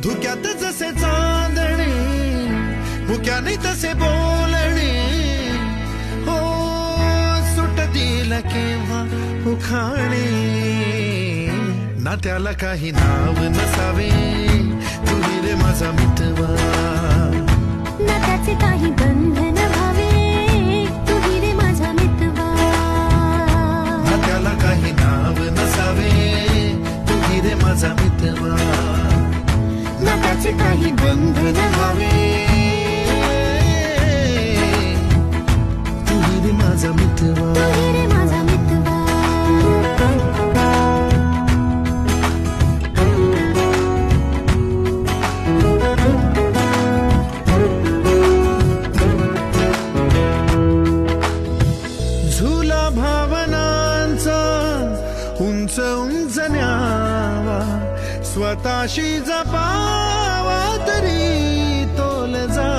धुक्यात जसे चांदणे मुक्याने तसे बोलणे हो सुटतील केव्हा उखाणे ना त्याला काही नाव नसावे तुही रे माझा मितवा ना त्याचे काही बंधन व्हावे तुही रे माझा मितवा ना त्याला काही नाव नसावे तुही रे माझा मितवा ना त्याचे काही बंधन व्हावे तुही रे माझा मितवा तुही रे माझा मितवा झुला भावनांचा उंच उंच न्यावा स्वतःशी जपावा तरी तोल जा